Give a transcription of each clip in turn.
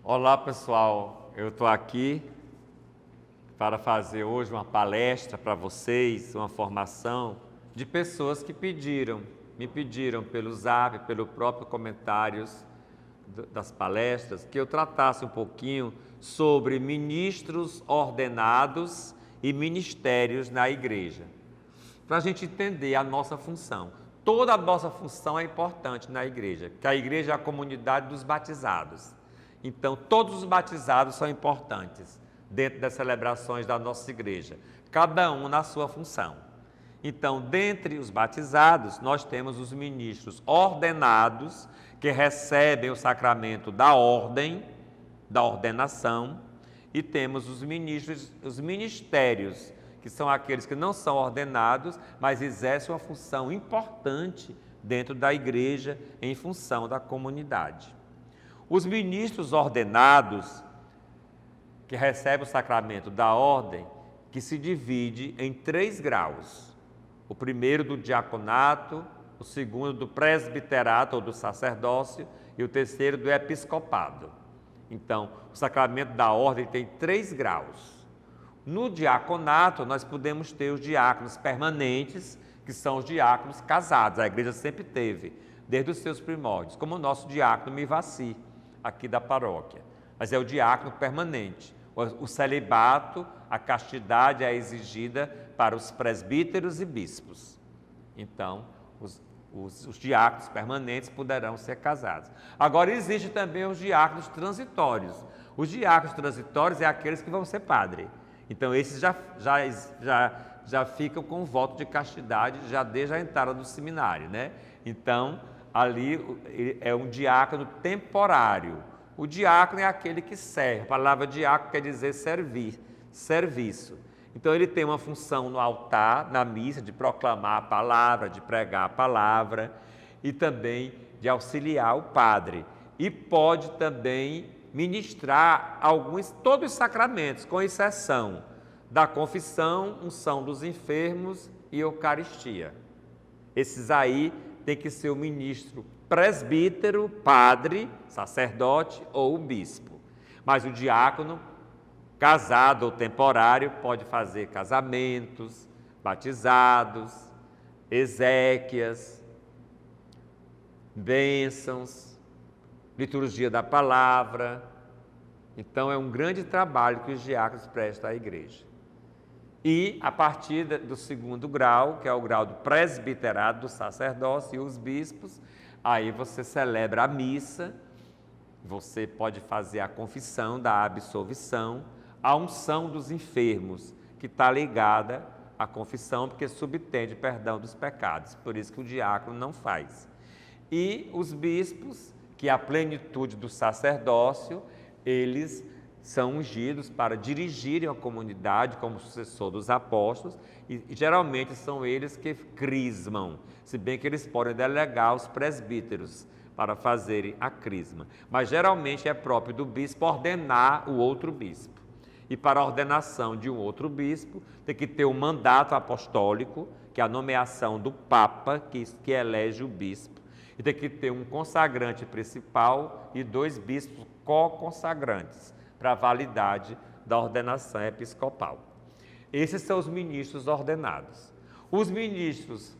Olá pessoal, eu estou aqui para fazer hoje uma palestra para vocês, uma formação de pessoas que me pediram pelo Zap, pelo próprio comentários das palestras, que eu tratasse um pouquinho sobre ministros ordenados e ministérios na igreja, para a gente entender a nossa função. Toda a nossa função é importante na igreja, que a igreja é a comunidade dos batizados. Então, todos os batizados são importantes dentro das celebrações da nossa igreja, cada um na sua função. Então, dentre os batizados, nós temos os ministros ordenados, que recebem o sacramento da ordem, da ordenação, e temos os ministros, os ministérios, que são aqueles que não são ordenados, mas exercem uma função importante dentro da igreja, em função da comunidade. Os ministros ordenados, que recebem o sacramento da ordem, que se divide em 3 graus. O primeiro do diaconato, o segundo do presbiterato ou do sacerdócio e o terceiro do episcopado. Então, o sacramento da ordem tem 3 graus. No diaconato, nós podemos ter os diáconos permanentes, que são os diáconos casados. A igreja sempre teve, desde os seus primórdios, como o nosso diácono Mivaci, aqui da paróquia, mas é o diácono permanente. O celibato, a castidade é exigida para os presbíteros e bispos. Então, os diáconos permanentes poderão ser casados. Agora, existe também os diáconos transitórios. Os diáconos transitórios é aqueles que vão ser padre. Então, esses já ficam com o voto de castidade já desde a entrada do seminário, né? Então, ali é um diácono temporário. O diácono é aquele que serve. A palavra diácono quer dizer servir, serviço. Então ele tem uma função no altar, na missa, de proclamar a palavra, de pregar a palavra e também de auxiliar o padre. E pode também ministrar todos os sacramentos, com exceção da confissão, unção dos enfermos e eucaristia. Esses aí tem que ser o ministro presbítero, padre, sacerdote ou bispo. Mas o diácono, casado ou temporário, pode fazer casamentos, batizados, exéquias, bênçãos, liturgia da palavra. Então é um grande trabalho que os diáconos prestam à igreja. E a partir do segundo grau, que é o grau do presbiterado, do sacerdócio e os bispos, aí você celebra a missa, você pode fazer a confissão da absolvição, a unção dos enfermos, que está ligada à confissão, porque subtende perdão dos pecados, por isso que o diácono não faz. E os bispos, que é a plenitude do sacerdócio, eles são ungidos para dirigirem a comunidade como sucessor dos apóstolos e geralmente são eles que crismam, se bem que eles podem delegar os presbíteros para fazerem a crisma, mas geralmente é próprio do bispo ordenar o outro bispo. E para a ordenação de um outro bispo tem que ter um mandato apostólico, que é a nomeação do Papa, que elege o bispo, e tem que ter um consagrante principal e 2 bispos co-consagrantes, para a validade da ordenação episcopal. Esses são os ministros ordenados. Os ministros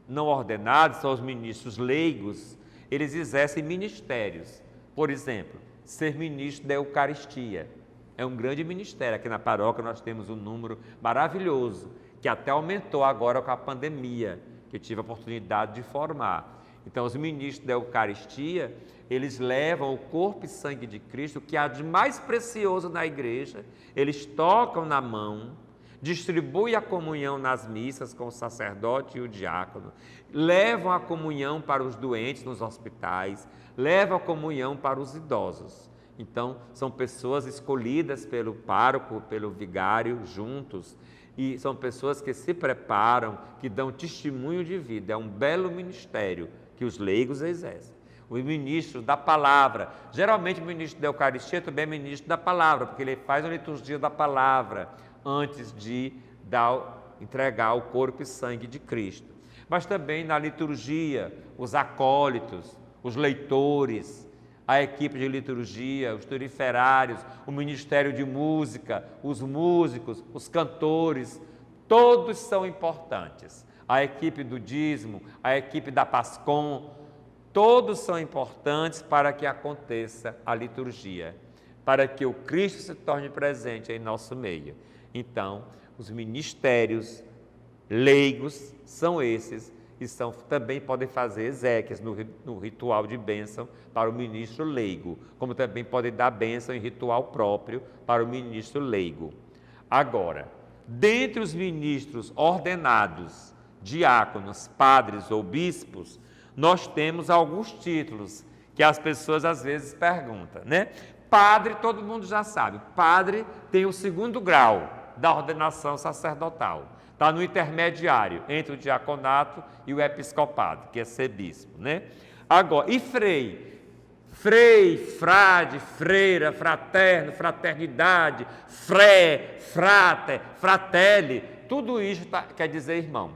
não ordenados são os ministros leigos, eles exercem ministérios. Por exemplo, ser ministro da Eucaristia é um grande ministério. Aqui na paróquia nós temos um número maravilhoso, que até aumentou agora com a pandemia, que eu tive a oportunidade de formar. Então, os ministros da Eucaristia, eles levam o corpo e sangue de Cristo, que há de mais precioso na igreja, eles tocam na mão, distribuem a comunhão nas missas com o sacerdote e o diácono, levam a comunhão para os doentes nos hospitais, levam a comunhão para os idosos. Então, são pessoas escolhidas pelo pároco, pelo vigário, juntos, e são pessoas que se preparam, que dão testemunho de vida. É um belo ministério que os leigos exercem. O ministro da palavra, geralmente o ministro da Eucaristia também é ministro da palavra, porque ele faz a liturgia da palavra antes de entregar o corpo e sangue de Cristo. Mas também na liturgia, os acólitos, os leitores, a equipe de liturgia, os turiferários, o Ministério de Música, os músicos, os cantores, todos são importantes. A equipe do dízimo, a equipe da Pascom, todos são importantes para que aconteça a liturgia, para que o Cristo se torne presente em nosso meio. Então, os ministérios leigos são esses, e também podem fazer exéquias no ritual de bênção para o ministro leigo, como também podem dar bênção em ritual próprio para o ministro leigo. Agora, dentre os ministros ordenados, diáconos, padres ou bispos, nós temos alguns títulos que as pessoas às vezes perguntam, né? Padre, todo mundo já sabe, padre tem o 2º grau da ordenação sacerdotal. Está no intermediário entre o diaconato e o episcopado, que é ser bispo, né? Agora, e frei? Frei, frade, freira, fraterno, fraternidade, frater, fratelli, tudo isso quer dizer irmão.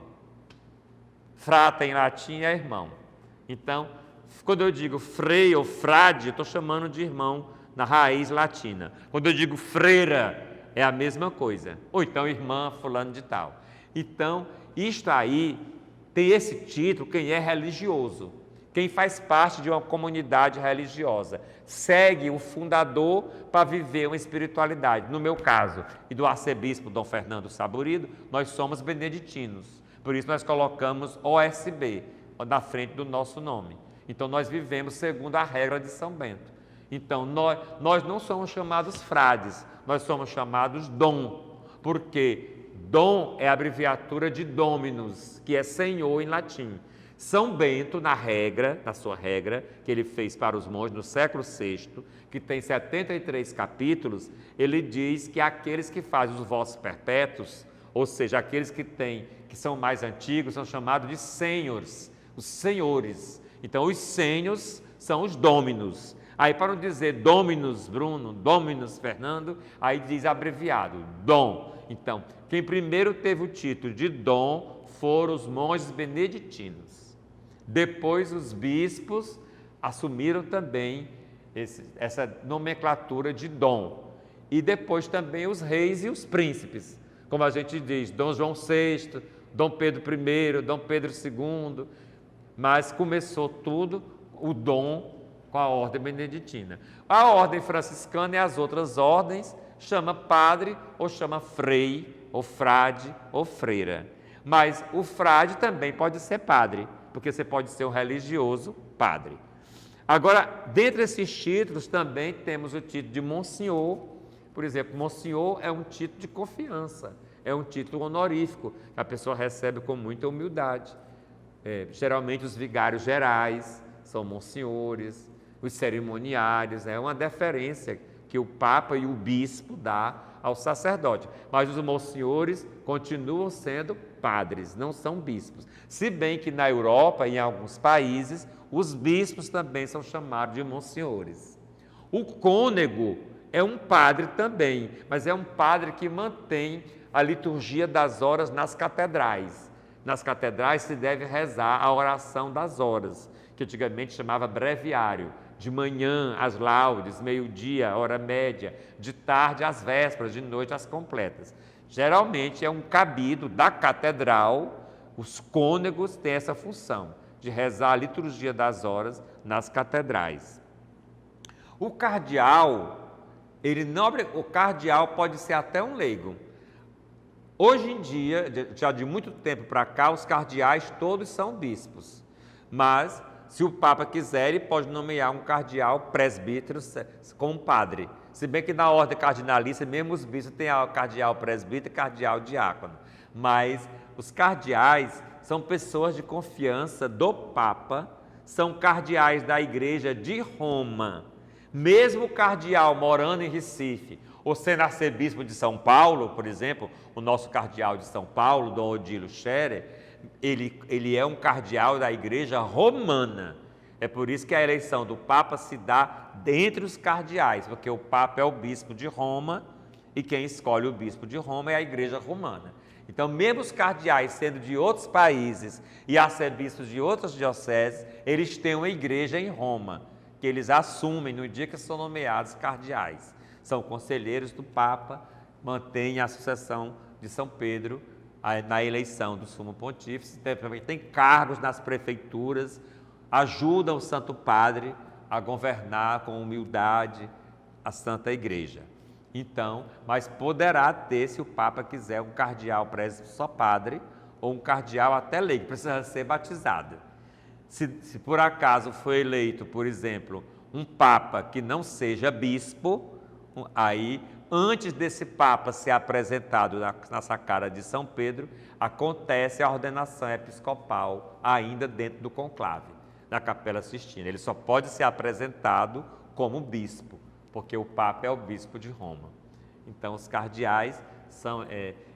Frata em latim é irmão. Então, quando eu digo frei ou frade, eu estou chamando de irmão na raiz latina. Quando eu digo freira, é a mesma coisa. Ou então irmã fulano de tal. Então, isto aí tem esse título quem é religioso, quem faz parte de uma comunidade religiosa, segue o fundador para viver uma espiritualidade. No meu caso, e do arcebispo Dom Fernando Saburido, nós somos beneditinos, por isso nós colocamos OSB na frente do nosso nome. Então, nós vivemos segundo a regra de São Bento. Então, nós não somos chamados frades, nós somos chamados dom, porque dom é a abreviatura de dominus, que é senhor em latim. São Bento, na sua regra, que ele fez para os monges no século VI, que tem 73 capítulos, ele diz que aqueles que fazem os votos perpétuos, ou seja, aqueles que são mais antigos, são chamados de senhores, os senhores. Então, os senhores são os dominus. Aí, para não dizer dominus Bruno, dominus Fernando, aí diz abreviado, dom. Então, quem primeiro teve o título de dom foram os monges beneditinos. Depois, os bispos assumiram também essa nomenclatura de dom. E depois também os reis e os príncipes, como a gente diz, Dom João VI, Dom Pedro I, Dom Pedro II. Mas começou tudo, o dom, com a ordem beneditina. A ordem franciscana e as outras ordens chama padre, ou chama frei, ou frade, ou freira. Mas o frade também pode ser padre, porque você pode ser um religioso padre. Agora, dentre esses títulos, também temos o título de Monsenhor. Por exemplo, Monsenhor é um título de confiança, é um título honorífico, que a pessoa recebe com muita humildade. Geralmente, os vigários gerais são monsenhores, os cerimoniários, é uma deferência que o Papa e o Bispo dá ao sacerdote. Mas os monsenhores continuam sendo padres, não são bispos. Se bem que na Europa, em alguns países, os bispos também são chamados de monsenhores. O cônego é um padre também, mas é um padre que mantém a liturgia das horas nas catedrais. Nas catedrais se deve rezar a oração das horas, que antigamente chamava breviário. De manhã, as laudes, meio-dia, hora média, de tarde, as vésperas, de noite, as completas. Geralmente é um cabido da catedral, os cônegos têm essa função, de rezar a liturgia das horas nas catedrais. O cardeal, o cardeal pode ser até um leigo. Hoje em dia, já de muito tempo para cá, os cardeais todos são bispos, mas se o Papa quiser, ele pode nomear um cardeal presbítero como padre. Se bem que na ordem cardinalícia, mesmo os bispos têm cardeal presbítero e cardeal diácono. Mas os cardeais são pessoas de confiança do Papa, são cardeais da Igreja de Roma. Mesmo o cardeal morando em Recife, ou sendo arcebispo de São Paulo, por exemplo, o nosso cardeal de São Paulo, Dom Odilo Scherer, ele é um cardeal da Igreja Romana. É por isso que a eleição do Papa se dá dentre os cardeais, porque o Papa é o bispo de Roma e quem escolhe o bispo de Roma é a Igreja Romana. Então, mesmo os cardeais sendo de outros países e arcebispos de outras dioceses, eles têm uma igreja em Roma, que eles assumem no dia que são nomeados cardeais. São conselheiros do Papa, mantêm a sucessão de São Pedro na eleição do Sumo Pontífice, também tem cargos nas prefeituras, ajudam o Santo Padre a governar com humildade a Santa Igreja. Então, mas poderá ter, se o Papa quiser, um cardeal presbítero só padre, ou um cardeal até leigo, precisa ser batizado. Se por acaso foi eleito, por exemplo, um Papa que não seja bispo, aí, antes desse Papa ser apresentado na sacada de São Pedro, acontece a ordenação episcopal, ainda dentro do conclave, na Capela Sistina. Ele só pode ser apresentado como bispo, porque o Papa é o bispo de Roma. Então, os cardeais são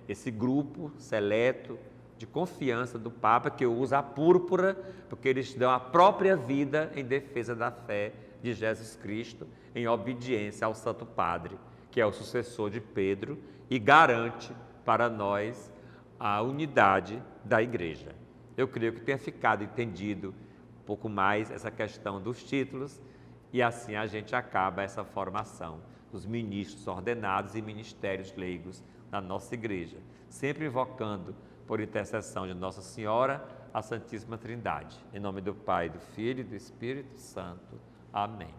esse grupo seleto de confiança do Papa, que usa a púrpura, porque eles dão a própria vida em defesa da fé de Jesus Cristo, em obediência ao Santo Padre, que é o sucessor de Pedro e garante para nós a unidade da Igreja. Eu creio que tenha ficado entendido um pouco mais essa questão dos títulos, e assim a gente acaba essa formação dos ministros ordenados e ministérios leigos na nossa Igreja, sempre invocando, por intercessão de Nossa Senhora, a Santíssima Trindade. Em nome do Pai, do Filho e do Espírito Santo. Amém.